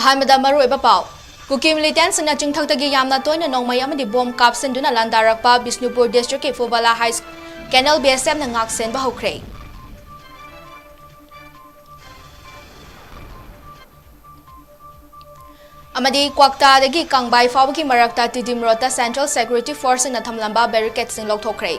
ꯑꯍꯥꯟꯕꯗ ꯃꯔꯨꯑꯣꯏꯕ ꯄꯥꯎ ꯀꯨꯀꯤ ꯃꯤꯂꯤꯇꯦꯟꯠꯁꯤꯡꯅ ꯆꯤꯡꯊꯛꯇꯒꯤ ꯌꯥꯝꯅ ꯇꯣꯏꯅ ꯅꯣꯡꯃꯩ ꯑꯃꯗꯤ ꯕꯣꯝ ꯀꯥꯞꯁꯤꯟꯗꯨꯅ ꯂꯥꯟꯗꯥꯔꯛꯄ ꯕꯤꯁꯅꯨꯄꯨꯔ ꯗꯤꯁꯇ꯭ꯔꯤꯛꯀꯤ ꯐꯨꯕꯥꯂꯥ ꯍꯥꯏ ꯀꯦꯅꯦꯜ ꯕꯤ.ꯑꯦꯁ.ꯑꯦꯐꯅ ꯉꯥꯛꯁꯦꯟꯕ ꯍꯧꯈ꯭ꯔꯦ꯫ ꯑꯃꯗꯤ ꯀ꯭ꯋꯥꯛꯇꯥꯗꯒꯤ ꯀꯪꯕꯥꯏ ꯐꯥꯎꯕꯒꯤ ꯃꯔꯛꯇ ꯇꯤꯗꯤꯝ ꯔꯣꯗꯇ ꯁꯦꯟꯇ꯭ꯔꯦꯜ ꯁꯦꯀ꯭ꯌꯨꯔꯤꯇꯤ ꯐꯣꯔꯁꯁꯤꯡꯅ ꯊꯝꯂꯝꯕ ꯕꯦꯔꯤꯀꯦꯗꯁꯤꯡ ꯂꯧꯊꯣꯛꯈ꯭ꯔꯦ꯫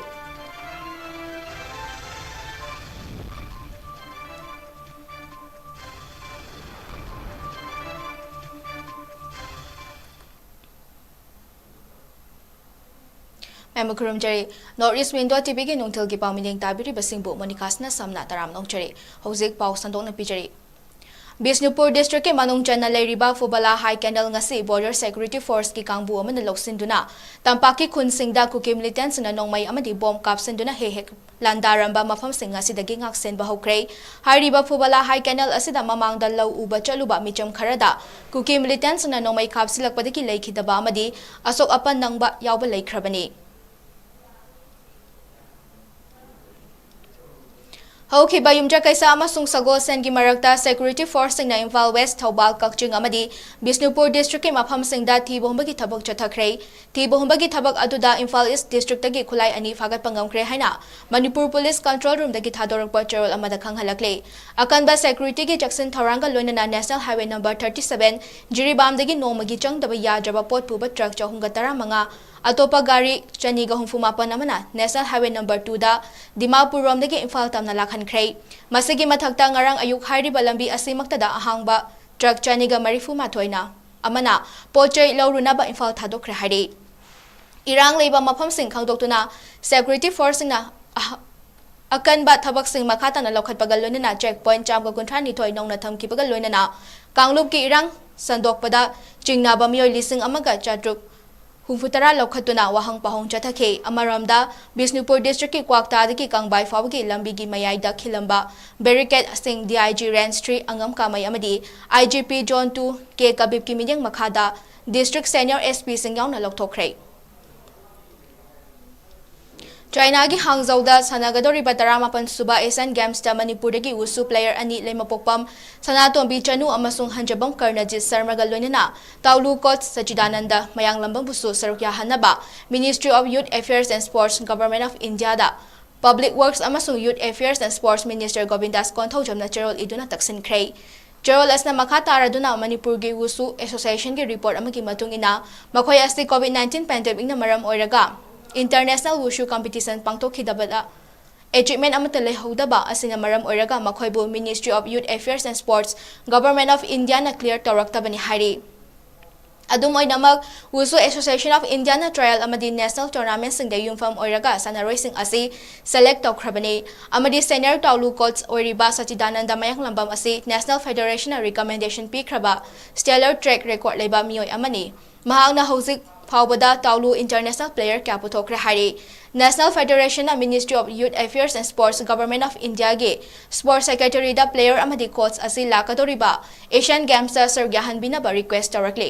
ꯃꯦꯃꯨꯈꯨꯔꯨꯝꯖꯔꯤ ꯅꯣꯔꯠ ꯏꯁ ꯋꯤꯟꯗꯣ ꯇꯤꯚꯤꯒꯤ ꯅꯨꯡꯊꯤꯜꯒꯤ ꯄꯥꯎ ꯃꯤꯠꯌꯦꯡ ꯇꯥꯕꯤꯔꯤꯕꯁꯤꯡꯕꯨ ꯃꯣꯅꯤꯀꯥꯁꯅ ꯁꯝꯅ ꯇꯔꯥꯝ ꯅꯣꯛꯆꯔꯤ꯫ ꯍꯧꯖꯤꯛ ꯄꯥꯎ ꯁꯟꯗꯣꯛꯅ ꯄꯤꯖꯔꯤ꯫ ꯕꯤꯁꯅꯨꯄꯨꯔ ꯗꯤꯁꯇ꯭ꯔꯤꯛꯀꯤ ꯃꯅꯨꯡ ꯆꯟꯅ ꯂꯩꯔꯤꯕ ꯐꯨꯕꯥꯂꯥ ꯍꯥꯏ ꯀꯦꯅꯦꯜ ꯉꯁꯤ ꯕꯣꯔꯗꯔ ꯁꯦꯀ꯭ꯌꯨꯔꯤꯇꯤ ꯐꯣꯔꯁꯀꯤ ꯀꯥꯡꯕꯨ ꯑꯃꯅ ꯂꯧꯁꯤꯟꯗꯨꯅ ꯇꯝꯄꯥꯛꯀꯤ ꯈꯨꯟꯁꯤꯡꯗ ꯀꯨꯀꯤ ꯃꯤꯂꯤꯇꯦꯟꯠꯁꯤꯡꯅ ꯅꯣꯡꯃꯩ ꯑꯃꯗꯤ ꯕꯣꯝ ꯀꯥꯞꯁꯤꯟꯗꯨꯅ ꯍꯦꯛ ꯂꯥꯟꯗꯥꯔꯝꯕ ꯃꯐꯝꯁꯤꯡ ꯑꯁꯤꯗꯒꯤ ꯉꯥꯛꯁꯦꯟꯕ ꯍꯧꯈ꯭ꯔꯦ꯫ ꯍꯥꯏꯔꯤꯕ ꯐꯨꯕꯥꯂꯥ ꯍꯥꯏ ꯀꯦꯅꯦꯜ ꯑꯁꯤꯗ ꯃꯃꯥꯡꯗ ꯂꯧ ꯎꯕ ꯆꯠꯂꯨꯕ ꯃꯤꯆꯝ ꯈꯔꯗ ꯀꯨꯀꯤ ꯃꯤꯂꯤꯇꯦꯟꯠꯁꯤꯡꯅ ꯅꯣꯡꯃꯩ ꯀꯥꯞꯁꯤꯜꯂꯛꯄꯗꯒꯤ ꯂꯩꯈꯤꯗꯕ ꯑꯃꯗꯤ ꯑꯁꯣꯛ ꯑꯄꯟ ꯅꯪꯕ ꯌꯥꯎꯕ ꯂꯩꯈ꯭ꯔꯕꯅꯤ꯫ ꯍꯧꯈꯤꯕ ꯌꯨꯝꯖꯀꯩꯁ ꯑꯃꯁꯨꯡ ꯁꯒꯣꯜꯁꯦꯟꯒꯤ ꯃꯔꯛꯇ ꯁꯦꯀ꯭ꯌꯨꯔꯤꯇꯤ ꯐꯣꯔꯁꯁꯤꯡꯅ ꯏꯝꯐꯥꯜ ꯋꯦꯁ, ꯊꯧꯕꯥꯜ, ꯀꯛꯆꯤꯡ ꯑꯃꯗꯤ ꯕꯤꯁꯅꯨꯄꯨꯔ ꯗꯤꯁꯇ꯭ꯔꯤꯛꯀꯤ ꯃꯐꯝꯁꯤꯡꯗ ꯊꯤꯕ ꯍꯨꯝꯕꯒꯤ ꯊꯕꯛ ꯆꯠꯊꯈ꯭ꯔꯦ꯫ ꯊꯤꯕ ꯍꯨꯝꯕꯒꯤ ꯊꯕꯛ ꯑꯗꯨꯗ ꯏꯝꯐꯥꯜ ꯏꯁ ꯗꯤꯁꯇ꯭ꯔꯤꯛꯇꯒꯤ ꯈꯨꯠꯂꯥꯏ 2 ꯐꯥꯒꯠꯄ ꯉꯝꯈ꯭ꯔꯦ ꯍꯥꯏꯅ ꯃꯅꯤꯄꯨꯔ ꯄꯨꯂꯤꯁ ꯀꯟꯇ꯭ꯔꯣꯜ ꯔꯨꯝꯗꯒꯤ ꯊꯥꯗꯣꯔꯛꯄ ꯆꯦꯔꯣꯜ ꯑꯃꯗ ꯈꯪꯍꯜꯂꯛꯂꯦ꯫ ꯑꯀꯟꯕ ꯁꯦꯀ꯭ꯌꯨꯔꯤꯇꯤꯒꯤ ꯆꯦꯛꯁꯤꯟ ꯊꯧꯔꯥꯡꯒ ꯂꯣꯏꯅꯅ ꯅꯦꯁꯅꯦꯜ ꯍꯥꯏꯋꯦ ꯅꯝꯕꯔ 37 ꯖꯤꯔꯤꯕꯥꯝꯗꯒꯤ ꯅꯣꯡꯃꯒꯤ ꯆꯪꯗꯕ ꯌꯥꯗ꯭ꯔꯕ ꯄꯣꯠ ꯄꯨꯕ ꯇ꯭ꯔꯛ 315, ꯑꯇꯣꯞꯄ ꯒꯥꯔꯤ 264 ꯑꯃꯅ ꯅꯦꯁꯅꯦꯜ ꯍꯥꯏꯋꯦ ꯅꯝꯕꯔ 2ꯗ ꯗꯤꯃꯥꯄꯨꯔꯔꯣꯝꯗꯒꯤ ꯏꯝꯐꯥꯜ ꯇꯝꯅ ꯂꯥꯛꯍꯟꯈ꯭ꯔꯦ꯫ ꯃꯁꯤꯒꯤ ꯃꯊꯛꯇ ꯉꯔꯥꯡ ꯑꯌꯨꯛ ꯍꯥꯏꯔꯤꯕ ꯂꯝꯕꯤ ꯑꯁꯤꯃꯛꯇꯗ ꯑꯍꯥꯡꯕ ꯇ꯭ꯔꯛ 234 ꯑꯃꯅ ꯄꯣꯠꯆꯩ ꯂꯧꯔꯨꯅꯕ ꯏꯝꯐꯥꯜ ꯊꯥꯗꯣꯛꯈ꯭ꯔꯦ ꯍꯥꯏꯔꯤ꯫ ꯏꯔꯥꯡ ꯂꯩꯕ ꯃꯐꯝꯁꯤꯡ ꯈꯪꯗꯣꯛꯇꯨꯅ ꯁꯦꯀ꯭ꯌꯨꯔꯤꯇꯤ ꯐꯣꯔꯁꯁꯤꯡꯅ ꯑꯀꯟꯕ ꯊꯕꯛꯁꯤꯡ ꯃꯈꯥ ꯇꯥꯅ ꯂꯧꯈꯠꯄꯒ ꯂꯣꯏꯅꯅ ꯆꯦꯛ ꯄꯣꯏꯟꯠ 132 ꯅꯧꯅ ꯊꯝꯈꯤꯕꯒ ꯂꯣꯏꯅꯅ ꯀꯥꯡꯂꯨꯞꯀꯤ ꯏꯔꯥꯡ ꯁꯟꯗꯣꯛꯄꯗ ꯆꯤꯡꯅꯕ ꯃꯤꯑꯣꯏ 1,360 ꯂꯧꯈꯠꯇꯨꯅ ꯋꯥꯍꯪ ꯄꯥꯎꯍꯪ ꯆꯠꯊꯈꯤ꯫ ꯑꯃꯔꯣꯝꯗ ꯕꯤꯁꯅꯨꯄꯨꯔ ꯗꯤꯁꯇ꯭ꯔꯤꯛꯀꯤ ꯀ꯭ꯋꯥꯛꯇꯥꯗꯒꯤ ꯀꯪꯕꯥꯏ ꯐꯥꯎꯕꯒꯤ ꯂꯝꯕꯤꯒꯤ ꯃꯌꯥꯏꯗ ꯈꯤꯜꯂꯝꯕ ꯕꯦꯔꯤꯀꯦꯗꯁꯤꯡ ꯗꯤ.ꯑꯥꯏ.ꯖꯤ. ꯔꯦꯟꯖ 3 ꯉꯝꯈꯥꯃꯩ ꯑꯃꯗꯤ ꯑꯥꯏ.ꯖꯤ.ꯄꯤ. ꯖꯣꯟ 2 ꯀꯦ.ꯀꯕꯤꯕꯀꯤ ꯃꯤꯠꯌꯦꯡ ꯃꯈꯥꯗ ꯗꯤꯁꯇ꯭ꯔꯤꯛ ꯁꯦꯅꯤꯌꯔ ꯑꯦꯁ.ꯄꯤ.ꯁꯤꯡ ꯌꯥꯎꯅ ꯂꯧꯊꯣꯛꯈ꯭ꯔꯦ꯫ ꯆꯥꯏꯅꯥꯒꯤ ꯍꯥꯡꯖꯧꯗ ꯁꯥꯟꯅꯒꯗꯧꯔꯤꯕ 18ꯁꯨꯕ ꯑꯦꯁꯤꯌꯥꯟ ꯒꯦꯝꯁꯇ ꯃꯅꯤꯄꯨꯔꯗꯒꯤ ꯋꯨꯁꯨ ꯄ꯭ꯂꯦꯌꯔ 2 ꯂꯩꯃꯄꯣꯛꯄꯝ ꯁꯅꯥꯇꯣꯝꯕꯤ ꯆꯅꯨ ꯑꯃꯁꯨꯡ ꯍꯟꯖꯕꯝ ꯀꯔꯅꯖꯤꯠ ꯁꯔꯃꯒ ꯂꯣꯏꯅꯅ ꯇꯥꯎꯂꯨ ꯀꯣꯆ ꯁꯆꯤꯗꯥꯅꯟꯗ ꯃꯌꯥꯡꯂꯝꯕꯝꯕꯨꯁꯨ ꯁꯔꯨꯛ ꯌꯥꯍꯟꯅꯕ ministry of youth affairs and sports, government of ꯏꯟꯗꯤꯌꯥꯗ ꯄꯕ꯭ꯂꯤꯛ ꯋꯥꯔꯛꯁ ꯑꯃꯁꯨꯡ youth affairs and sports minister Govindas ꯀꯣꯟꯊꯧꯖꯝꯅ ꯆꯦꯔꯣꯜ ꯏꯗꯨꯅ ꯇꯛꯁꯤꯟꯈ꯭ꯔꯦ꯫ ꯆꯦꯔꯣꯜ ꯑꯁꯤꯅ ꯃꯈꯥ ꯇꯥꯔꯗꯨꯅ ꯃꯅꯤꯄꯨꯔꯒꯤ ꯋꯨꯁꯨ ꯑꯦꯁꯣꯁꯤꯌꯦꯁꯟꯒꯤ ꯔꯤꯄꯣꯔꯠ ꯑꯃꯒꯤ ꯃꯇꯨꯡꯏꯟꯅ ꯃꯈꯣꯏ ꯑꯁꯤ ꯀꯣꯚꯤꯗ-19 ꯄꯦꯟꯗꯦꯃꯤꯛꯅ ꯃꯔꯝ ꯑꯣꯏꯔꯒ ꯏꯟꯇꯔꯅꯦꯁꯅꯦꯜ ꯋꯨꯁꯨ ꯀꯝꯄꯤꯇꯤꯁꯟ ꯄꯥꯡꯊꯣꯛꯈꯤꯗꯕꯗ ꯑꯦꯆꯤꯞꯃꯦꯟꯠ ꯑꯃꯠꯇ ꯂꯩꯍꯧꯗꯕ ꯑꯁꯤꯅ ꯃꯔꯝ ꯑꯣꯏꯔꯒ ꯃꯈꯣꯏꯕꯨ ministry of youth affairs and sports, government of ꯏꯟꯗꯤꯌꯥꯅ ꯀ꯭ꯂꯤꯌꯔ ꯇꯧꯔꯛꯇꯕꯅꯤ ꯍꯥꯏꯔꯤ꯫ ꯑꯗꯨꯝ ꯑꯣꯏꯅꯃꯛ wushu association of Indian trial ꯑꯃꯗꯤ ꯅꯦꯁꯅꯦꯜ ꯇꯣꯔꯅꯥꯃꯦꯟꯠꯁꯤꯡꯗ ꯌꯨꯝꯐꯝ ꯑꯣꯏꯔꯒ ꯁꯥꯟꯅꯔꯣꯏꯁꯤꯡ ꯑꯁꯤ ꯁꯦꯂꯦꯛ ꯇꯧꯈ꯭ꯔꯕꯅꯤ ꯑꯃꯗꯤ ꯁꯦꯅꯤꯌꯔ ꯇꯥꯎꯂꯨ ꯀꯣꯆ ꯑꯣꯏꯔꯤꯕ ꯁꯆꯤꯗꯥꯅꯟꯗ ꯃꯌꯥꯡꯂꯝꯕꯝ ꯑꯁꯤ ꯅꯦꯁꯅꯦꯜ ꯐꯦꯗꯔꯦꯁꯟꯅ ꯔꯤꯀꯃꯦꯟꯗꯦꯁꯟ ꯄꯤꯈ꯭ꯔꯕ ꯁ꯭ꯇꯦꯂꯔ ꯇ꯭ꯔꯦꯛ ꯔꯦꯀꯣꯔꯗ ꯂꯩꯕ ꯃꯤꯑꯣꯏ ꯑꯃꯅꯤ꯫ ꯃꯍꯥꯛꯅ ꯍꯧꯖꯤꯛ ꯐꯥꯎꯕꯗ ꯇꯥꯎꯂꯨ ꯏꯟꯇꯔꯅꯦꯁꯅꯦꯜ ꯄ꯭ꯂꯦꯌꯔ ꯀꯌꯥ ꯄꯨꯊꯣꯛꯈ꯭ꯔꯦ ꯍꯥꯏꯔꯤ꯫ ꯅꯦꯁꯅꯦꯜ ꯐꯦꯗꯔꯦꯁꯟꯅ ministry of youth affairs and sports, government of ꯏꯟꯗꯤꯌꯥꯒꯤ ꯁ꯭ꯄꯣꯔꯠꯁ ꯁꯦꯀ꯭ꯔꯦꯇꯔꯤꯗ ꯄ꯭ꯂꯦꯌꯔ ꯑꯃꯗꯤ ꯀꯣꯆ ꯑꯁꯤ ꯂꯥꯛꯀꯗꯧꯔꯤꯕ ꯑꯦꯁꯤꯌꯥꯟ ꯒꯦꯝꯁꯇ ꯁꯔꯨꯛ ꯌꯥꯍꯟꯕꯤꯅꯕ ꯔꯤꯀ꯭ꯋꯦꯁꯠ ꯇꯧꯔꯛꯂꯤ꯫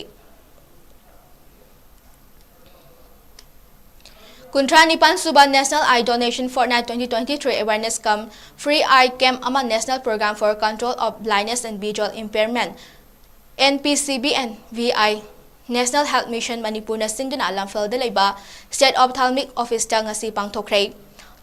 39ꯁꯨꯕ national eye donation fortnight 2023 awareness cum free eye camp ꯑꯃ national programme for control of blindness and visual impairment (NPCB&VI) national health mission ꯃꯅꯤꯄꯨꯔꯅ ꯁꯤꯟꯗꯨꯅ ꯂꯝꯐꯦꯜꯗ ꯂꯩꯕ ꯁ꯭ꯇꯦꯠ ꯑꯣꯞꯊꯥꯜꯃꯤꯛ ꯑꯣꯐꯤꯁꯇ ꯉꯁꯤ ꯄꯥꯡꯊꯣꯛꯈ꯭ꯔꯦ꯫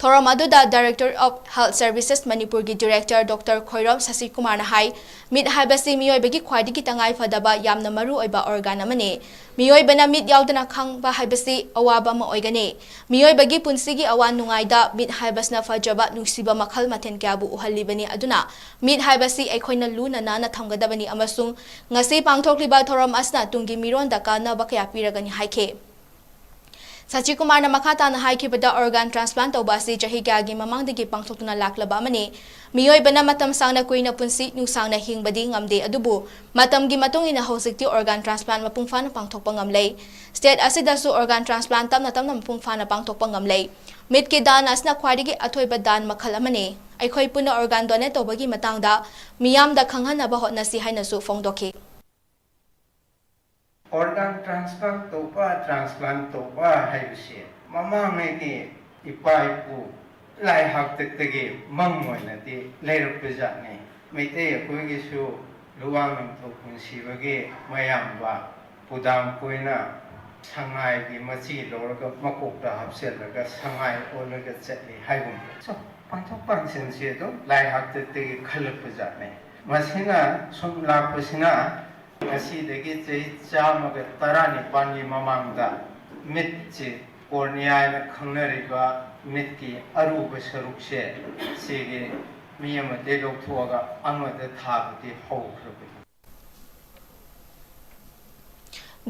ꯊꯧꯔꯝ ꯑꯗꯨꯗ ꯗꯥꯏꯔꯦꯛꯇꯔ ꯑꯣꯐ ꯍꯦꯜꯊ ꯁꯔꯚꯤꯁꯦꯁ ꯃꯅꯤꯄꯨꯔꯒꯤ ꯗꯤꯔꯦꯛꯇꯔ ꯗꯣꯛꯇꯔ ꯈꯣꯏꯔꯣꯝ ꯁꯁꯤꯀꯨꯃꯥꯔꯅ ꯍꯥꯏ ꯃꯤꯠ ꯍꯥꯏꯕꯁꯤ ꯃꯤꯑꯣꯏꯕꯒꯤ ꯈ꯭ꯋꯥꯏꯗꯒꯤ ꯇꯉꯥꯏꯐꯗꯕ ꯌꯥꯝꯅ ꯃꯔꯨꯑꯣꯏꯕ ꯑꯣꯔꯒꯥꯟ ꯑꯃꯅꯤ꯫ ꯃꯤꯑꯣꯏꯕꯅ ꯃꯤꯠ ꯌꯥꯎꯗꯅ ꯈꯪꯕ ꯍꯥꯏꯕꯁꯤ ꯑꯋꯥꯕ ꯑꯃ ꯑꯣꯏꯒꯅꯤ꯫ ꯃꯤꯑꯣꯏꯕꯒꯤ ꯄꯨꯟꯁꯤꯒꯤ ꯑꯋꯥ ꯅꯨꯡꯉꯥꯏꯗ ꯃꯤꯠ ꯍꯥꯏꯕꯁꯤꯅ ꯐꯖꯕ, ꯅꯨꯡꯁꯤꯕ ꯃꯈꯜ ꯃꯊꯦꯜ ꯀꯌꯥꯕꯨ ꯎꯍꯜꯂꯤꯕꯅꯤ ꯑꯗꯨꯅ ꯃꯤꯠ ꯍꯥꯏꯕꯁꯤ ꯑꯩꯈꯣꯏꯅ ꯂꯨꯅ ꯅꯥꯟꯅ ꯊꯝꯒꯗꯕꯅꯤ ꯑꯃꯁꯨꯡ ꯉꯁꯤ ꯄꯥꯡꯊꯣꯛꯂꯤꯕ ꯊꯧꯔꯝ ꯑꯁꯤꯅ ꯇꯨꯡꯒꯤ ꯃꯤꯔꯣꯟꯗ ꯀꯥꯟꯅꯕ ꯀꯌꯥ ꯄꯤꯔꯒꯅꯤ ꯍꯥꯏꯈꯤ꯫ ꯁꯆꯤꯀꯨꯃꯥꯔꯅ ꯃꯈꯥ ꯇꯥꯅ ꯍꯥꯏꯈꯤꯕꯗ ꯑꯣꯔꯒꯥꯟ ꯇ꯭ꯔꯥꯟꯁꯄ꯭ꯂꯥꯟꯠ ꯇꯧꯕ ꯑꯁꯤ ꯆꯍꯤ ꯀꯌꯥꯒꯤ ꯃꯃꯥꯡꯗꯒꯤ ꯄꯥꯡꯊꯣꯛꯇꯨꯅ ꯂꯥꯛꯂꯕ ꯑꯃꯅꯤ꯫ ꯃꯤꯑꯣꯏꯕꯅ ꯃꯇꯝ ꯁꯥꯡꯅ ꯀꯨꯏꯅ ꯄꯨꯟꯁꯤ ꯅꯨꯡꯁꯥꯡꯅ ꯍꯤꯡꯕꯗꯤ ꯉꯝꯗꯦ ꯑꯗꯨꯕꯨ ꯃꯇꯝꯒꯤ ꯃꯇꯨꯡꯏꯟꯅ ꯍꯧꯖꯤꯛꯇꯤ ꯑꯣꯔꯒꯥꯟ ꯇ꯭ꯔꯥꯟꯁꯄ꯭ꯂꯥꯟꯠ ꯃꯄꯨꯡ ꯐꯥꯅ ꯄꯥꯡꯊꯣꯛꯄ ꯉꯝꯂꯦ꯫ ꯁ꯭ꯇꯦꯠ ꯑꯁꯤꯗꯁꯨ ꯑꯣꯔꯒꯥꯟ ꯇ꯭ꯔꯥꯟꯁꯄ꯭ꯂꯥꯟꯠ ꯇꯞꯅ ꯇꯞꯅ ꯃꯄꯨꯡ ꯐꯥꯅ ꯄꯥꯡꯊꯣꯛꯄ ꯉꯝꯂꯦ꯫ ꯃꯤꯠꯀꯤ ꯗꯥꯟ ꯑꯁꯤꯅ ꯈ꯭ꯋꯥꯏꯗꯒꯤ ꯑꯊꯣꯏꯕ ꯗꯥꯟ ꯃꯈꯜ ꯑꯃꯅꯤ꯫ ꯑꯩꯈꯣꯏ ꯄꯨꯟꯅ ꯑꯣꯔꯒꯥꯟ ꯗꯣꯅꯦꯠ ꯇꯧꯕꯒꯤ ꯃꯇꯥꯡꯗ ꯃꯤꯌꯥꯝꯗ ꯈꯪꯍꯟꯅꯕ ꯍꯣꯠꯅꯁꯤ ꯍꯥꯏꯅꯁꯨ ꯐꯣꯡꯗꯣꯛꯈꯤ꯫ Organ transplant topa haibse mamangaydi ipaipu lai haktatagi mangmoinati leirupjatni meite akoigisu luang nam thok punsi bagi mayam ba pudam koina sangai gi machi lorga makok da hapsel laga sangai olaga chatli haibum so pangthok pangsen se do lai hak te khalap jane masina sum lak pasina asi degi chei chama ga tarani pani mamangda mit che kornia na khangnari ba mit ki aru ba saruk se ge miyama de lok thuaga angmada thabti haukhrabi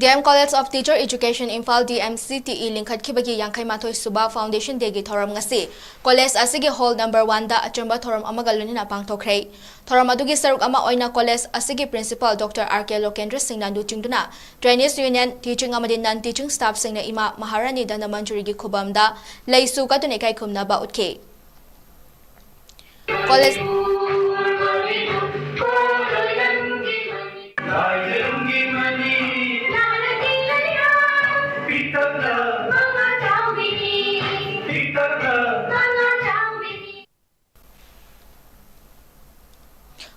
DM College of Teacher Education Imphal DMCTE lingkhatkibagi yangkai mathoi suba Foundation Day gi thoram ngasi college asigi hall number 1 da achamba thoram amaga lunina pangthokhrei thoram adugi saruk ama oina college asigi principal Dr. 𝐻𝐾𝐍𝐿 singna du chingduna trainees union teaching amadi non teaching staff singna ima maharani dana manjuri gi khubamda leisu katune kai khumna ba utke college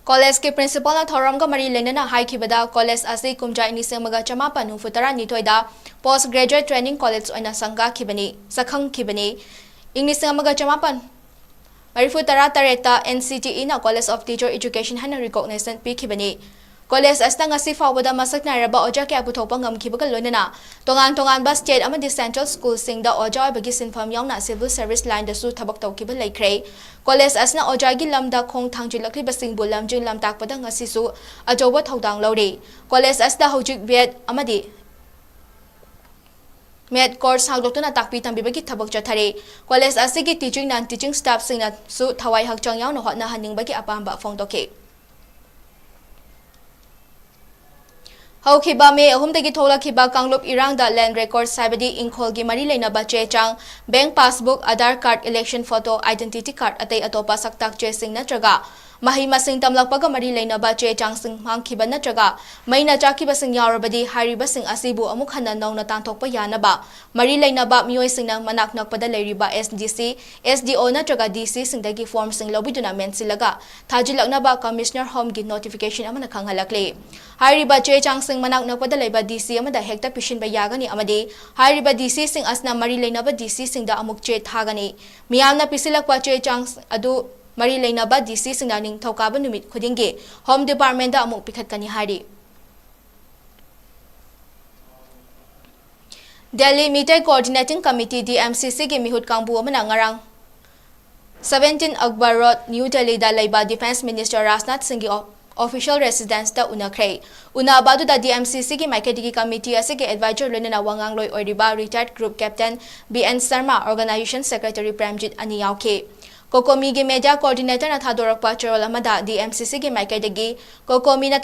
College के principal na thoram ka mari lenana hai khibada college ase kumjai ni semaga chamapan hufutara ni thoida post graduate training college oina sangha khibani sakhang khibani ingni semaga chamapan marifutara tareta NCTE na College of Teacher Education hana recognition pi khibani college asna ngasi fawbada masak nairaba oja kya puthokpa ngamkhibaga loinana tongan ba state amadi central school singda oja bagi sinfam yauna civil service line da su thabak tawkiba laikhrei college asna oja gi lamda khong thangjilakli basing bulam jing lam takpada ngasi su ajoba thodang lori college asda hojik bet amadi med course hagdoktuna takpi tambibagi thabak chathare college asigi teaching non teaching staff singna su thawai hakchang yauna hotna haningbagi apamba phongdoke Haukiba me ahumdagi tholakhiba Kanglup irangda land record saibadi ingkholgi mari leinaba che chang bank passbook Aadhaar card election photo identity card atai atopa saktak che sing natraga mahi masing tamlakpaga mari leinaba che chang sing hangkhiba natraga maina chakiba sing yarabadi hariba sing asibu amuk hana nauna tangthokpa yanaba mari leinaba mioi singna manak nakpada leiriba SDC SDO natraga DC singdagi form sing lobiduna mensilaga thajilaknaba commissioner home gi notification amana khanghalakle hariba che chang sing manak nakpada leiba DC amada hekta pishin ba yagani amade hariba DC sing asna mari leinaba DC singda amuk che thagani miyamna pisilakpa che chang adu mari leinaba DC singda ning thokaba numit khudinge home department da amuk pikhatkani hari Delhi Meeting Coordinating Committee DMCC gi mihut kangbu amana ngarang 17 Akbar Road New Delhi da leiba Defense Minister Rajnath Singh gi official residence da unakhrei unabadu da DMCC ki maikadigi committee asige advisor lonena wangang loi oiriba retired group captain BN Sharma organization secretary Premjit ani yauke kokomi gi media coordinator na thadorakpa charol amada DMCC ki maikadigi kokomi na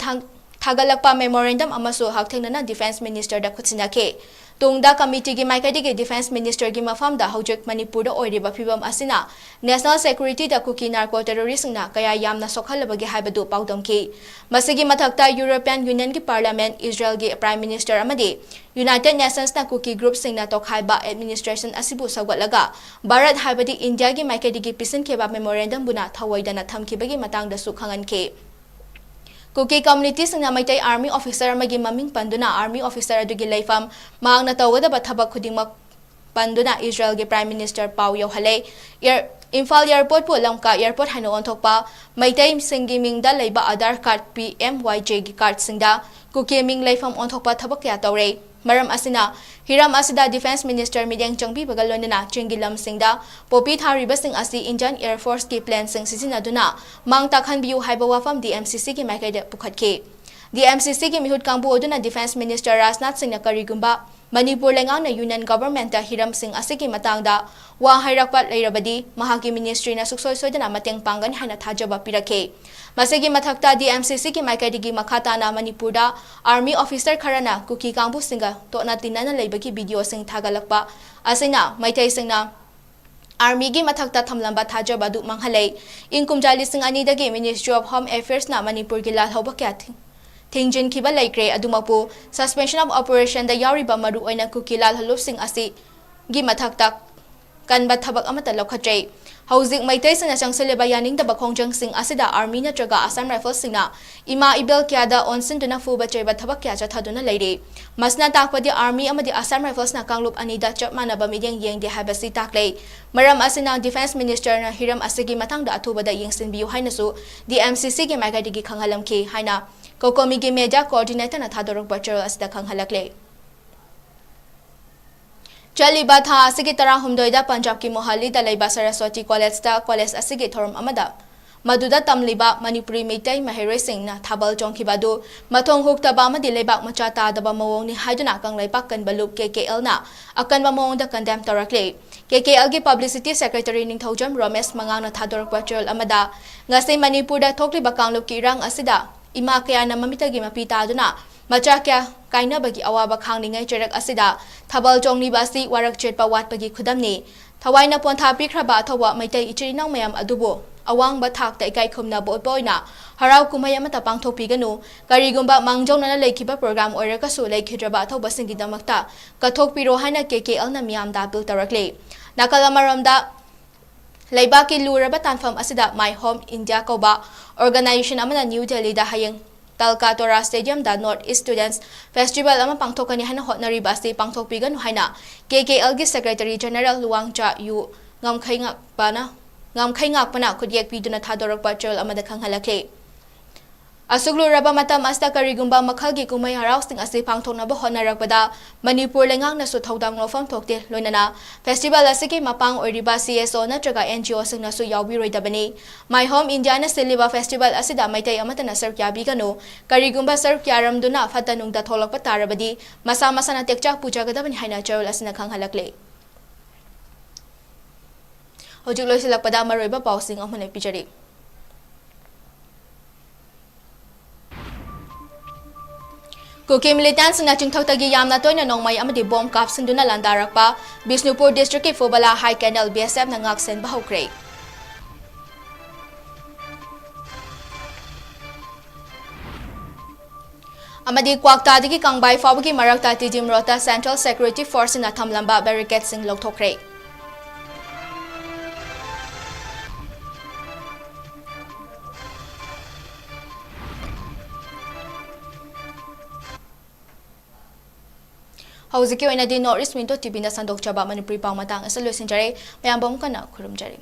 thagalakpa memorandum amasu hakthengna defense minister da khutsinake tungda committee gi maikadigi defense minister gi mafam da hojek manipur da oiriba phibam asina national security da kuki narco terrorist na kaya yamna sokhalabagi haibadu paudamki masigi mathakta European Union gi parliament Israel gi prime minister amadi United Nations na kuki group singna tokhaiba administration asibu sawgatlaga Bharat haibadi India gi maikadigi pisin kheba memorandum buna thawaidana thamkibagi matangda su khanganke Kuki community singna maitai army officer magi maming panduna army officer adugi leifam maangna tawada bathabak khudingmak panduna Israel gi prime minister pau yohale Imphal airport po lamka airport hano onthokpa maitai singi mingda leiba Aadhaar card PMYJ gi card singda kuki ming leifam onthokpa thabak ya tawre maram asina hiram asida defense minister mideng changbi bagalonena chingilam singda popi thariba sing asi Indian Air Force ki plane sing sisinaduna mang takhan biu haiba wafam DMCC ki maikaide pukhatke DMCC ki mihut kangbu oduna defense minister Rajnath Singh na karigumba Manipur lengang na union government ta hiram sing asiki matangda wa hairakpat leirabadi mahaki ministry na suksoy-soydana mateng panggan hana thajaba pirake masigi mathakta DMCC ki maikadigi makhata na Manipur da army officer kharana kuki kangbu singa to na tinana leibaki video sing thagalakpa asina maitai singna army gi mathakta thamlamba thajaba du manghalei inkumjali sing ani dagi Ministry of Home Affairs na Manipur gi lal hoba kya Thingjin kiba laikre adumapu suspension of operation da yariba maru oina kuki lal haluf sing asi gi mathakta kanba thabak amata lokhatre Hauzik Maitai Sana Changseleba Yaningdaba Khongjang-sing asida Army natraga Assam Rifles-singna ima ibel kyada onsinduna fuba cheba thabak kya chathaduna leire. Masna takpadi Army amadi Assam Rifles-na kanglup anida chap manaba midyang yengde habasi taklei. Maram asina Defense Minister na hiram asigi matangda athubada yengsinbiyu hainasu DMCC ge magadigi khanghalamki haina Kokomi ge media coordinator na thadorok bachar asida khanghalakle. Chaliba tha asigi tara humdoida Punjab ki Mohali da Laiba Saraswati College da college asigi thorum amada maduda tamliba manipuri meitai mahere sing na thabal jongkhibadu mathong huktaba amadi leibak macha ta daba mawong ni haiduna kanglai pakkan balup kkl na akan ba mawong da condemn tarakle kkl gi publicity secretary ningthaujam Ramesh mangang na thadorak bachal amada ngasai manipur da thokliba kanglup ki rang asida ima kaya na mamitagi mapita aduna macha kya kaina bagi awaba khangningai cherak asida thabal jongni basi warak chetpa wat bagi khudamni thawaina pontha pikraba athawa maitai ichirinaw mayam adubo awang ba thak ta ikai khumna boyna harau kumai amata pangthokpi ganu karigumba mangjongna na lekhiba program oiraka su lekhidraba athoba singi damakta kathokpiro haina kkl na miyam da bil tarakle nakalamaramda Laibaki luraba tanfam asida My Home India koba organization amana New Delhi da hayang Talkatora Stadium da North East Students Festival ama pangthokani hana hotnari basi pangthokpigan haina kkl gi Secretary General 𝐻𝐸𝐿 khudiak piduna thadorok bachal amada khanghalakle Asuglu raba matam asta karigumba makhalgi kumai harausting ase pangthokna ba honarakpada Manipur lengang na su thodang lofam thokte loinana festival asike mapang oriba CSO natraga NGO singna su yawbiroidabani My Home India na siliba festival asida maitai amata na sarkya bigano karigumba sarkyaram duna fatanung da tholakpa tarabadi masa na tekcha puja gadabani haina charol asina khanghalakle Hojik loisilakpada maroiba pausing amane pijari Kuki militants na chingthautagi yamna toina nongmai amadi bomb kap sinduna landarakpa Bishnupur district ki Fubala High Canal BSF na ngaksen bahokre Amadi Kwaktadagi Kangbai Fawagi Marakta Tijim Rota Central Security Force na thamlamba barricade sing lokthokre Hauzik oina di North East Window TV na sandok chaba manipuri pang matang asal loisinjare mayambam kana khurumjare